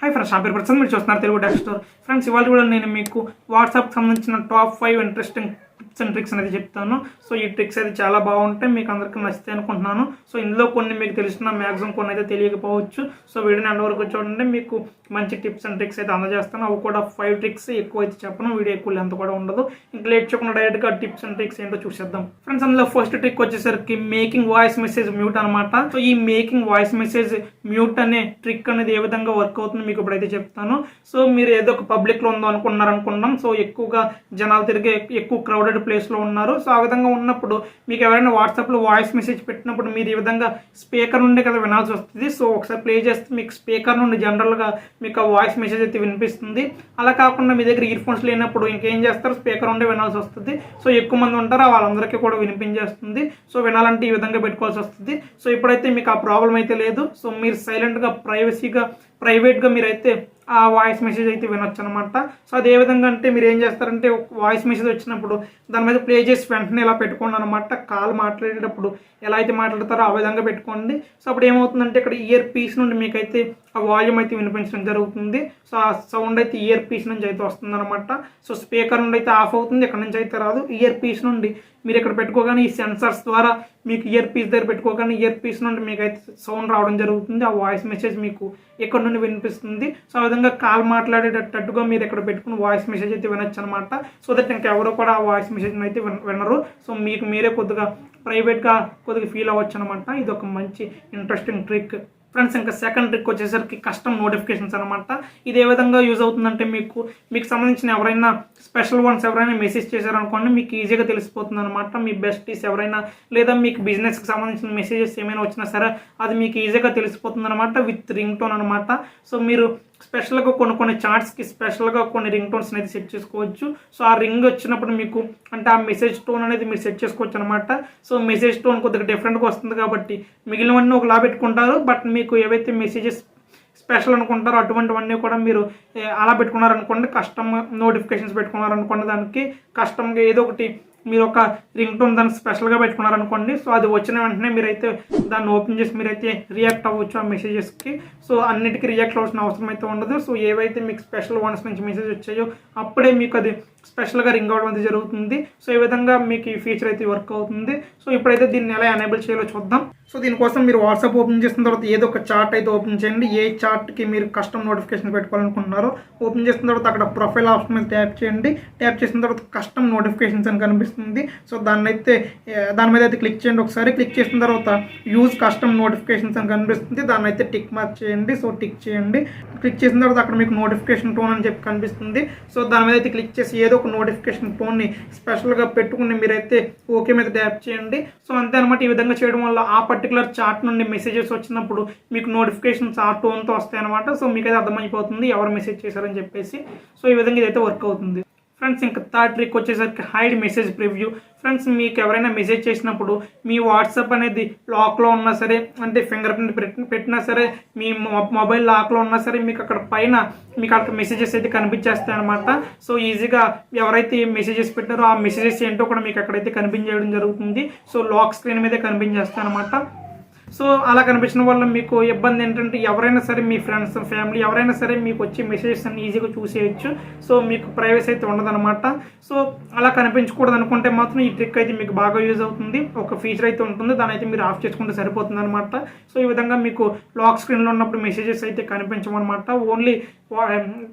Hi friends, నా పేరు ప్రసాద్. మీరు చూస్తున్నారు తెలుగు డాక్ స్టోర్. ఫ్రెండ్స్, ఇవాళ కూడా నేను మీకు వాట్సాప్కి సంబంధించిన top 5 interesting tips and tricks అనేది చెప్తాను. సో ఈ ట్రిక్స్ అయితే చాలా బాగుంటాయి, మీకు అందరికీ నచ్చుతాయి అనుకుంటున్నాను. సో ఇందులో కొన్ని మీకు తెలిసిన మ్యాక్సిమం కొన్ని అయితే తెలియకపోవచ్చు. సో వీడియోని ఎండ్ వరకు చూడండి, మీకు మంచి టిప్స్ అండ్ ట్రిక్స్ అయితే అందజేస్తాను. అవి కూడా 5 ట్రిక్స్, ఎక్కువ అయితే చెప్పను, వీడియో ఎక్కువ లెంత్ కూడా ఉండదు. ఇంకా లేట్ చేయకుండా డైరెక్ట్గా టిప్స్ అండ్ ట్రిక్స్ ఏంటో చూసేద్దాం. ఫ్రెండ్స్, అందులో ఫస్ట్ ట్రిక్ వచ్చేసరికి మేకింగ్ వాయిస్ మెసేజ్ మ్యూట్ అనమాట. సో ఈ మేకింగ్ వాయిస్ మెసేజ్ మ్యూట్ అనే ట్రిక్ అనేది ఏ విధంగా వర్క్ అవుతుంది మీకు ఇప్పుడైతే చెప్తాను. సో మీరు ఏదో ఒక పబ్లిక్లో ఉందో అనుకున్నాం. సో ఎక్కువగా జనాలు తిరిగే ఎక్కువ క్రౌడెడ్ ప్లేస్లో ఉన్నారు. సో ఆ విధంగా ఉన్నప్పుడు మీకు ఎవరైనా వాట్సాప్లో వాయిస్ మెసేజ్ పెట్టినప్పుడు మీరు ఈ విధంగా స్పీకర్ నుండి కదా వినాల్సి వస్తుంది. సో ఒకసారి ప్లే చేస్తే మీకు స్పీకర్ నుండి జనరల్గా మీకు ఆ వాయిస్ మెసేజ్ అయితే వినిపిస్తుంది. అలా కాకుండా మీ దగ్గర ఇయర్ ఫోన్స్ లేనప్పుడు ఇంకేం చేస్తారు, స్పీకర్ ఉండే వినాల్సి వస్తుంది. సో ఎక్కువ మంది ఉంటారు, వాళ్ళందరికీ కూడా వినిపించేస్తుంది. సో వినాలంటే ఈ విధంగా పెట్టుకోవాల్సి వస్తుంది. సో ఇప్పుడైతే మీకు ఆ ప్రాబ్లం అయితే లేదు. సో మీరు సైలెంట్గా ప్రైవేట్గా మీరైతే ఆ వాయిస్ మెసేజ్ అయితే వినొచ్చు అనమాట. సో అదే విధంగా అంటే మీరు ఏం చేస్తారంటే వాయిస్ మెసేజ్ వచ్చినప్పుడు దాని మీద ప్లే చేసి వెంటనే ఇలా పెట్టుకోండి అనమాట. కాల్ మాట్లాడేటప్పుడు ఎలా అయితే మాట్లాడతారో ఆ విధంగా పెట్టుకోండి. సో అప్పుడు ఏమవుతుందంటే ఇక్కడ ఇయర్ పీస్ నుండి మీకైతే ఆ వాల్యూమ్ అయితే వినిపించడం జరుగుతుంది. సో ఆ సౌండ్ అయితే ఇయర్ పీస్ నుంచి అయితే వస్తుంది అనమాట. సో స్పీకర్ నుండి అయితే ఆఫ్ అవుతుంది, ఇక్కడ నుంచి అయితే రాదు. ఇయర్ పీస్ నుండి మీరు ఇక్కడ పెట్టుకోగానే ఈ సెన్సర్స్ ద్వారా మీకు ఇయర్ పీస్ దగ్గర పెట్టుకోగానే ఇయర్ పీస్ నుండి మీకు అయితే సౌండ్ రావడం జరుగుతుంది. ఆ వాయిస్ మెసేజ్ మీకు ఇక్కడ నుండి వినిపిస్తుంది. సో ఆ విధంగా కాల్ మాట్లాడేటట్టుగా మీరు ఇక్కడ పెట్టుకుని వాయిస్ మెసేజ్ అయితే వినొచ్చు అనమాట. సో దట్ ఇంకెవరో కూడా ఆ వాయిస్ మెసేజ్ అయితే వినరు. సో మీకు మీరే కొద్దిగా ప్రైవేట్గా ఫీల్ అవ్వచ్చు అనమాట. ఇది ఒక మంచి ఇంట్రెస్టింగ్ ట్రిక్. ఫ్రెండ్స్, ఇంకా సెకండ్ ట్రిక్ వచ్చేసరికి కస్టమ్ నోటిఫికేషన్స్ అనమాట. ఇది ఏ విధంగా యూజ్ అవుతుందంటే మీకు సంబంధించిన ఎవరైనా స్పెషల్ వన్స్ ఎవరైనా మెసేజ్ చేశారనుకోండి, మీకు ఈజీగా తెలిసిపోతుంది అనమాట. మీ బెస్టీస్ ఎవరైనా లేదా మీకు బిజినెస్కి సంబంధించిన మెసేజెస్ ఏమైనా వచ్చినా సరే అది మీకు ఈజీగా తెలిసిపోతుంది అనమాట విత్ రింగ్ టోన్ అనమాట. సో మీరు స్పెషల్గా కొన్ని చార్ట్స్కి స్పెషల్గా కొన్ని రింగ్ టోన్స్ అనేది సెట్ చేసుకోవచ్చు. సో ఆ రింగ్ వచ్చినప్పుడు మీకు అంటే ఆ మెసేజ్ టోన్ అనేది మీరు సెట్ చేసుకోవచ్చు అనమాట. సో మెసేజ్ టోన్ కొద్దిగా డిఫరెంట్గా వస్తుంది కాబట్టి మిగిలినవన్నీ ఒకలా పెట్టుకుంటారు. బట్ మీకు ఏవైతే మెసేజెస్ స్పెషల్ అనుకుంటారో అటువంటివన్నీ కూడా మీరు అలా పెట్టుకున్నారనుకోండి, కస్టమ్ నోటిఫికేషన్స్ పెట్టుకున్నారనుకోండి, దానికి కస్టమ్గా ఏదో ఒకటి మీరు ఒక రింగ్ టోన్ దాన్ని స్పెషల్గా పెట్టుకున్నారనుకోండి. సో అది వచ్చిన వెంటనే మీరైతే దాన్ని ఓపెన్ చేసి మీరైతే రియాక్ట్ అవ్వచ్చు ఆ మెసేజెస్కి. సో అన్నిటికీ రియాక్ట్ అవ్వాల్సిన అవసరం అయితే ఉండదు. సో ఏవైతే మీకు స్పెషల్ వన్స్ నుంచి మెసేజ్ వచ్చాయో అప్పుడే మీకు అది స్పెషల్గా రింగ్ అవ్వడం అయితే జరుగుతుంది. సో ఈ విధంగా మీకు ఈ ఫీచర్ అయితే వర్క్ అవుతుంది. సో ఇప్పుడైతే దీన్ని ఎలా ఎనేబుల్ చేయాలో చూద్దాం. సో దీనికోసం మీరు వాట్సాప్ ఓపెన్ చేసిన తర్వాత ఏదో ఒక చార్ట్ అయితే ఓపెన్ చేయండి. ఏ చార్ట్కి మీరు కస్టమ్ నోటిఫికేషన్ పెట్టుకోవాలనుకుంటున్నారో ఓపెన్ చేసిన తర్వాత అక్కడ ప్రొఫైల్ ఆప్షన్ మీద ట్యాప్ చేయండి. ట్యాప్ చేసిన తర్వాత కస్టమ్ నోటిఫికేషన్స్ అని కనిపిస్తుంది. సో దాని మీద అయితే క్లిక్ చేయండి. ఒకసారి క్లిక్ చేసిన తర్వాత యూజ్ కస్టమ్ నోటిఫికేషన్స్ అని కనిపిస్తుంది. దాన్ని అయితే టిక్ మార్క్ చేయండి. సో టిక్ చేయండి. క్లిక్ చేసిన తర్వాత అక్కడ మీకు నోటిఫికేషన్ టోన్ అని చెప్పి కనిపిస్తుంది. సో దాని మీద అయితే క్లిక్ చేసి ఏదో ఒక నోటిఫికేషన్ టోన్ని స్పెషల్గా పెట్టుకుని మీరైతే ఓకే మీద ట్యాప్ చేయండి. సో అంతే అనమాట. ఈ విధంగా చేయడం వల్ల ఆ పర్టికులర్ చార్ట్ నుండి మెసేజెస్ వచ్చినప్పుడు మీకు నోటిఫికేషన్స్ ఆ టోన్తో వస్తాయి అనమాట. సో మీకైతే అర్థమైపోతుంది ఎవరు మెసేజ్ చేశారని చెప్పేసి. సో ఈ విధంగా ఇదైతే వర్క్ అవుతుంది. ఫ్రెండ్స్, ఇంకా థర్డ్ ట్రిక్ వచ్చేసరికి హైడ్ మెసేజ్ ప్రివ్యూ. ఫ్రెండ్స్, మీకు ఎవరైనా మెసేజ్ చేసినప్పుడు మీ వాట్సాప్ అనేది లాక్లో ఉన్నా సరే, అంటే ఫింగర్ ప్రింట్ పెట్టినా సరే, మీ మొబైల్ లాక్లో ఉన్నా సరే మీకు అక్కడ పైన మీకు అక్కడ మెసేజెస్ అయితే కనిపించేస్తాయి అనమాట. సో ఈజీగా ఎవరైతే మెసేజెస్ పెట్టారో ఆ మెసేజెస్ ఏంటో కూడా మీకు అక్కడైతే కనిపించడం జరుగుతుంది. సో లాక్ స్క్రీన్ మీదే కనిపించేస్తాయి అనమాట. సో అలా కనిపించడం వల్ల మీకు ఇబ్బంది ఏంటంటే ఎవరైనా సరే మీ ఫ్రెండ్స్ ఫ్యామిలీ ఎవరైనా సరే మీకు వచ్చి మెసేజెస్ అన్ని ఈజీగా చూసేయచ్చు. సో మీకు ప్రైవసీ అయితే ఉండదన్నమాట. సో అలా కనిపించకూడదు అనుకుంటే మాత్రం ఈ ట్రిక్ అయితే మీకు బాగా యూజ్ అవుతుంది. ఒక ఫీచర్ అయితే ఉంటుంది, దాని అయితే మీరు ఆఫ్ చేసుకుంటే సరిపోతుంది అనమాట. సో ఈ విధంగా మీకు లాక్ స్క్రీన్లో ఉన్నప్పుడు మెసేజెస్ అయితే కనిపించమన్నమాట. ఓన్లీ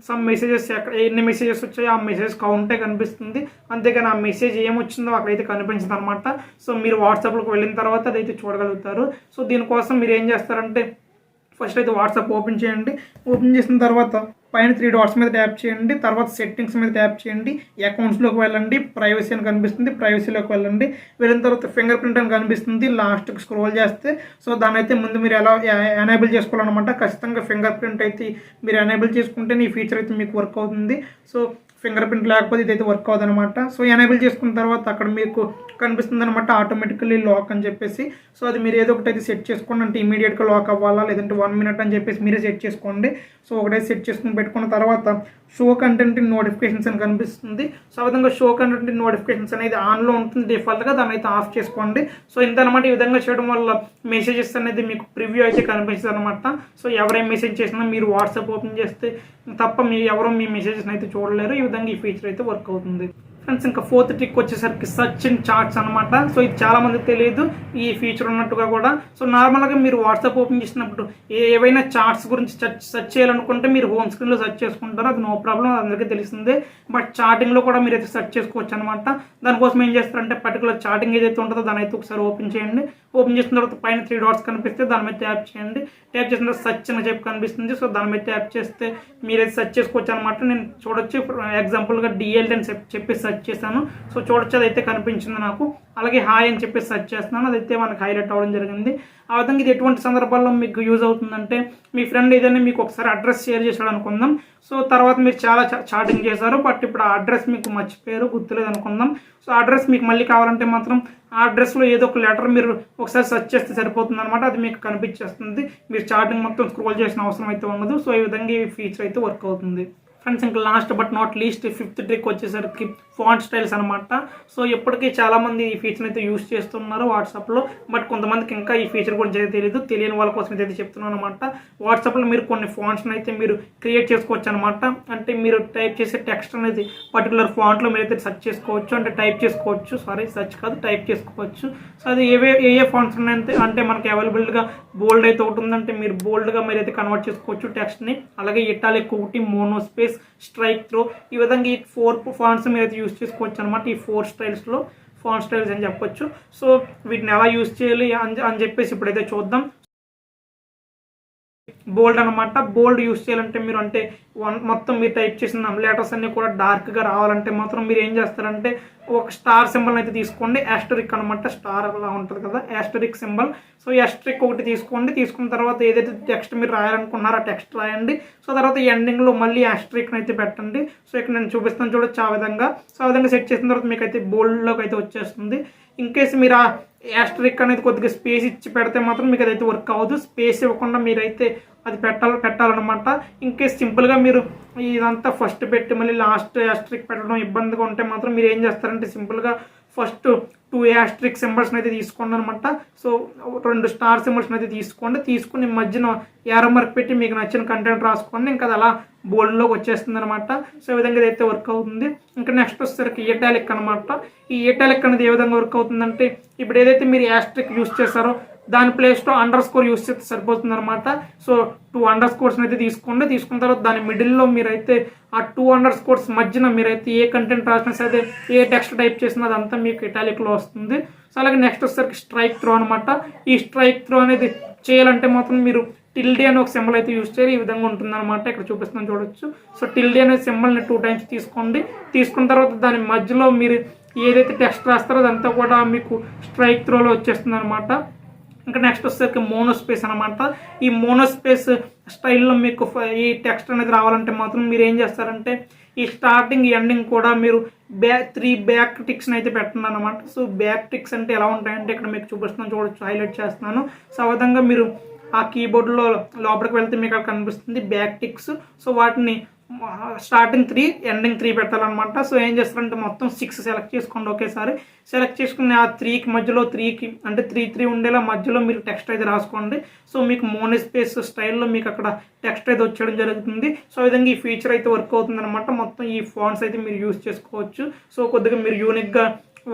సమ్ మెసేజెస్ ఎన్ని మెసేజెస్ వచ్చాయో ఆ మెసేజ్ కౌంటే కనిపిస్తుంది. అంతేగాని ఆ మెసేజ్ ఏమొచ్చిందో అక్కడైతే కనిపించదు అనమాట. సో మీరు వాట్సాప్లోకి వెళ్ళిన తర్వాత అదైతే చూడగలుగుతారు. సో దీనికోసం మీరు ఏం చేస్తారంటే ఫస్ట్ అయితే వాట్సాప్ ఓపెన్ చేయండి. ఓపెన్ చేసిన తర్వాత పైన 3 డాట్స్ మీద ట్యాప్ చేయండి. తర్వాత సెట్టింగ్స్ మీద ట్యాప్ చేయండి. అకౌంట్స్లోకి వెళ్ళండి. ప్రైవసీ అని కనిపిస్తుంది, ప్రైవసీలోకి వెళ్ళండి. వెళ్ళిన తర్వాత ఫింగర్ ప్రింట్ అని కనిపిస్తుంది. లాస్ట్కి స్క్రోల్ చేస్తే సో దాని అయితే ముందు మీరు ఎలా ఎనేబుల్ చేసుకోవాలన్నమాట. ఖచ్చితంగా ఫింగర్ ప్రింట్ అయితే మీరు ఎనేబుల్ చేసుకుంటే ఈ ఫీచర్ అయితే మీకు వర్క్ అవుతుంది. సో ఫింగర్ ప్రింట్ లేకపోతే ఇదైతే వర్క్ అవుతుంది అనమాట. సో ఎనేబుల్ చేసుకున్న తర్వాత అక్కడ మీకు కనిపిస్తుంది అనమాట ఆటోమేటికల్లీ లాక్ అని చెప్పేసి. సో అది మీరు ఏదో ఒకటి అయితే సెట్ చేసుకోండి. అంటే ఇమీడియట్గా లాక్ అవ్వాలా లేదంటే 1 minute అని చెప్పేసి మీరే సెట్ చేసుకోండి. సో ఒకటే సెట్ చేసుకుని పెట్టుకున్న తర్వాత షో కంటెంట్ ఇన్ నోటిఫికేషన్స్ అని కనిపిస్తుంది. సో ఆ విధంగా షో కంటెంట్ ఇన్ నోటిఫికేషన్స్ అనేది ఆన్లో ఉంటుంది డిఫాల్ట్గా, దాన్ని అయితే ఆఫ్ చేసుకోండి. సో ఇంతనమాట. ఈ విధంగా చేయడం వల్ల మెసేజెస్ అనేది మీకు ప్రివ్యూ అయితే కనిపిస్తుంది అనమాట. సో ఎవరైనా మెసేజ్ చేసినా మీరు వాట్సాప్ ఓపెన్ చేస్తే తప్ప ఎవరో మీ మెసేజెస్ని అయితే చూడలేరు. ఈ విధంగా ఈ ఫీచర్ అయితే వర్క్ అవుతుంది. ఫ్రెండ్స్ ఇంకా ఫోర్త్ ట్రిక్ వచ్చేసరికి సర్చ్ ఇన్ చార్ట్స్ అనమాట. సో ఇది చాలా మందికి తెలియదు ఈ ఫీచర్ ఉన్నట్టుగా కూడా. సో నార్మల్గా మీరు వాట్సాప్ ఓపెన్ చేసినప్పుడు ఏవైనా చార్ట్స్ గురించి సెర్చ్ చేయాలనుకుంటే మీరు హోమ్ స్క్రీన్లో సెర్చ్ చేసుకుంటారు, అది నో ప్రాబ్లం, అందరికీ తెలిసిందే. బట్ చాటింగ్లో కూడా మీరు అయితే సెర్చ్ చేసుకోవచ్చు అనమాట. దానికోసం ఏం చేస్తారంటే పర్టికులర్ చాటింగ్ ఏదైతే ఉంటుందో దాని అయితే ఒకసారి ఓపెన్ చేయండి. ఓపెన్ చేసిన తర్వాత పైన 3 డాట్స్ కనిపిస్తే దాని మీద ట్యాప్ చేయండి. ట్యాప్ చేసిన తర్వాత సర్చ్ అని చెప్పి కనిపిస్తుంది. సో దాని మీద ట్యాప్ చేస్తే మీరైతే సెర్చ్ చేసుకోవచ్చు అనమాట. నేను చూడొచ్చు ఎగ్జాంపుల్గా డిఎల్టీ అని చెప్పి సెర్చ్ చేశాను. సో చూడొచ్చు, అదైతే కనిపించింది నాకు. అలాగే హాయ్ అని చెప్పి సెర్చ్ చేస్తున్నాను, అదైతే మనకు హైలైట్ అవ్వడం జరిగింది. ఆ విధంగా ఇది ఎటువంటి సందర్భాల్లో మీకు యూజ్ అవుతుందంటే మీ ఫ్రెండ్ ఏదైనా మీకు ఒకసారి అడ్రస్ షేర్ చేశాడు అనుకుందాం. సో తర్వాత మీరు చాలా చాటింగ్ చేశారు, బట్ ఇప్పుడు ఆ అడ్రస్ మీకు మర్చిపోయారు, గుర్తులేదు అనుకుందాం. సో అడ్రస్ మీకు మళ్ళీ కావాలంటే మాత్రం ఆ అడ్రస్లో ఏదో ఒక లెటర్ మీరు ఒకసారి సెర్చ్ చేస్తే సరిపోతుంది అనమాట. అది మీకు కనిపించేస్తుంది, మీరు చాటింగ్ మొత్తం స్క్రోల్ చేసిన అవసరం అయితే ఉండదు. సో ఈ విధంగా ఈ ఫీచర్ అయితే వర్క్ అవుతుంది. ఫ్రెండ్స్ ఇంకా last but not least 5th trick వచ్చేసరికి ఫాంట్ స్టైల్స్ అనమాట. సో ఇప్పటికీ చాలామంది ఈ ఫీచర్ అయితే యూస్ చేస్తున్నారు వాట్సాప్లో, బట్ కొంతమందికి ఇంకా ఈ ఫీచర్ గురించి అయితే తెలియదు. తెలియని వాళ్ళ కోసం అయితే చెప్తున్నాను అనమాట. వాట్సాప్లో మీరు కొన్ని ఫాంట్స్ని అయితే మీరు క్రియేట్ చేసుకోవచ్చు అనమాట. అంటే మీరు టైప్ చేసే టెక్స్ట్ అనేది పర్టికులర్ ఫాంట్లో మీరు అయితే సెర్చ్ చేసుకోవచ్చు, అంటే టైప్ చేసుకోవచ్చు, సెర్చ్ కాదు టైప్ చేసుకోవచ్చు. సో అది ఏ ఫాంట్స్ ఉన్నాయంటే అంటే మనకి అవైలబుల్గా బోల్డ్ అయితే ఒకటి ఉందంటే మీరు బోల్డ్గా మీరు అయితే కన్వర్ట్ చేసుకోవచ్చు టెక్స్ట్ని. అలాగే ఇటాలిక్ ఒకటి, మోనో స్పేస్, స్ట్రైక్ త్రో, ఈ విధంగా ఈ 4 ఫాంట్స్ మీరు అయితే యూస్ చేసుకోవచ్చు అనమాట. ఈ 4 స్టైల్స్లో ఫాంట్ స్టైల్స్ అని చెప్పొచ్చు. సో వీటిని ఎలా యూస్ చేయాలి అని చెప్పేసి ఇప్పుడైతే చూద్దాం. బోల్డ్ అనమాట. బోల్డ్ యూస్ చేయాలంటే మీరు అంటే మొత్తం మీరు టైప్ చేసిన లెటర్స్ అన్ని కూడా డార్క్గా రావాలంటే మాత్రం మీరు ఏం చేస్తారంటే ఒక స్టార్ సింబల్ అయితే తీసుకోండి. యాస్టరిక్ అనమాట, స్టార్ అలా ఉంటుంది కదా యాస్టరిక్ సింబల్. సో యాస్టరిక్ ఒకటి తీసుకోండి. తీసుకున్న తర్వాత ఏదైతే టెక్స్ట్ మీరు రాయాలనుకున్నారో ఆ టెక్స్ట్ రాయండి. సో తర్వాత ఎండింగ్లో మళ్ళీ యాస్టరిక్ అయితే పెట్టండి. సో ఇక్కడ నేను చూపిస్తాను చూడొచ్చు ఆ విధంగా. సో ఆ విధంగా సెట్ చేసిన తర్వాత మీకు అయితే బోల్డ్లోకి అయితే వచ్చేస్తుంది. ఇన్ కేసు మీరు ఆ యాస్టరిక్ అనేది కొద్దిగా స్పేస్ ఇచ్చి పెడితే మాత్రం మీకు అదైతే వర్క్ అవ్వదు. స్పేస్ ఇవ్వకుండా మీరైతే అది పెట్టాలన్నమాట. ఇన్ కేసు సింపుల్గా మీరు ఇదంతా ఫస్ట్ పెట్టి మళ్ళీ లాస్ట్ యాస్టరిక్ పెట్టడం ఇబ్బందిగా ఉంటే మాత్రం మీరు ఏం చేస్తారంటే సింపుల్గా ఫస్ట్ 2 యాస్టరిక్ సింబల్స్ని అయితే తీసుకోండి అనమాట. సో 2 స్టార్ సింబల్స్ని అయితే తీసుకుని మధ్యన యారో మార్క్ పెట్టి మీకు నచ్చిన కంటెంట్ రాసుకోండి. ఇంకా అది అలా బోల్డ్లోకి వచ్చేస్తుంది అనమాట. సో ఈ విధంగా ఇదైతే వర్క్ అవుతుంది. ఇంకా నెక్స్ట్ వచ్చేసరికి ఇటాలిక్ అనమాట. ఈ ఇటాలిక్ అనేది ఏ విధంగా వర్క్ అవుతుందంటే ఇప్పుడు ఏదైతే మీరు యాస్టరిక్ యూస్ చేస్తారో దాని ప్లేస్లో అండర్ యూస్ చేస్తే సరిపోతుంది అనమాట. సో 2 అండర్ స్కోర్స్ని అయితే తీసుకున్న తర్వాత దాని మిడిల్లో మీరైతే ఆ 2 అండర్ స్కోర్స్ మధ్యన మీరైతే ఏ కంటెంట్ రాసినా సరే ఏ టెక్స్ట్ టైప్ చేసినా అదంతా మీకు ఇటాలిక్లో వస్తుంది. సో అలాగే నెక్స్ట్ వచ్చేసరికి స్ట్రైక్ త్రో అనమాట. ఈ స్ట్రైక్ త్రో అనేది చేయాలంటే మాత్రం మీరు టిల్డే అని ఒక సింబల్ అయితే యూస్ చేయాలి. ఈ విధంగా ఉంటుంది అనమాట. ఇక్కడ చూపిస్తున్నాను చూడొచ్చు. సో టిల్డే అనే సింబల్ని 2 టైమ్స్ తీసుకోండి. తీసుకున్న తర్వాత దాని మధ్యలో మీరు ఏదైతే టెక్స్ట్ రాస్తారో అదంతా కూడా మీకు స్ట్రైక్ త్రోలో వచ్చేస్తుంది అనమాట. ఇంకా నెక్స్ట్ వచ్చేసరికి మోనో స్పేస్ అనమాట. ఈ మోనో స్పేస్ స్టైల్లో మీకు ఈ టెక్స్ట్ అనేది రావాలంటే మాత్రం మీరు ఏం చేస్తారంటే ఈ స్టార్టింగ్ ఎండింగ్ కూడా మీరు 3 బ్యాక్ టిక్స్ని అయితే పెట్టండి అనమాట. సో బ్యాక్ టిక్స్ అంటే ఎలా ఉంటాయంటే ఇక్కడ మీకు చూపిస్తున్నాను చూడొచ్చు, హైలైట్ చేస్తున్నాను. సో ఆ విధంగా మీరు ఆ కీబోర్డ్లో లోపలికి వెళ్తే మీకు అక్కడ కనిపిస్తుంది బ్యాక్ టిక్స్. సో వాటిని స్టార్టింగ్ 3 ఎండింగ్ 3 పెట్టాలన్నమాట. సో ఏం చేస్తారంటే మొత్తం 6 సెలెక్ట్ చేసుకోండి ఒకేసారి. సెలెక్ట్ చేసుకుని ఆ 3కి మధ్యలో 3కి అంటే 3 ఉండేలా మధ్యలో మీరు టెక్స్ట్ అయితే రాసుకోండి. సో మీకు మోనో స్పేస్ స్టైల్లో మీకు అక్కడ టెక్స్ట్ అయితే వచ్చేయడం జరుగుతుంది. సో ఈ విధంగా ఈ ఫీచర్ అయితే వర్క్ అవుతుంది అనమాట. మొత్తం ఈ ఫాంట్స్ అయితే మీరు యూజ్ చేసుకోవచ్చు. సో కొద్దిగా మీరు యూనిక్గా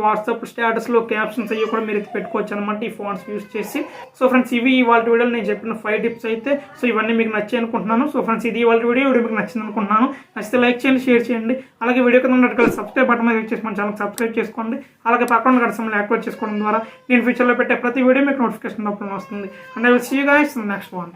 వాట్సాప్ స్టేటస్లో క్యాప్షన్స్ అయ్యి కూడా మీరు పెట్టుకోవచ్చు అనమాట ఈ ఫాంట్స్ యూస్ చేసి. సో ఫ్రెండ్స్ ఇవి ఇవాళ వీడియోలో నేను చెప్పిన 5 టిప్స్ అయితే. సో ఇవన్నీ మీకు నచ్చాయి అనుకుంటున్నాను. సో ఫ్రెండ్స్ ఇది ఇవాళ వీడియో మీకు నచ్చింది అనుకుంటున్నాను. నచ్చితే లైక్ చేయండి, షేర్ చేయండి. అలాగే వీడియో కింద ఉన్నట్టు సబ్స్క్రైబ్ బటన్ మీద క్లిక్ చేసి మన ఛానల్ సబ్స్క్రైబ్ చేసుకోండి. అలాగే పక్కన గంట సింబల్ యాక్టివేట్ చేసుకోవడం ద్వారా నేను ఫ్యూచర్లో పెట్టే ప్రతి వీడియో మీకు నోటిఫికేషన్ అప్పుడు వస్తుంది. And I will see you guys in the next one.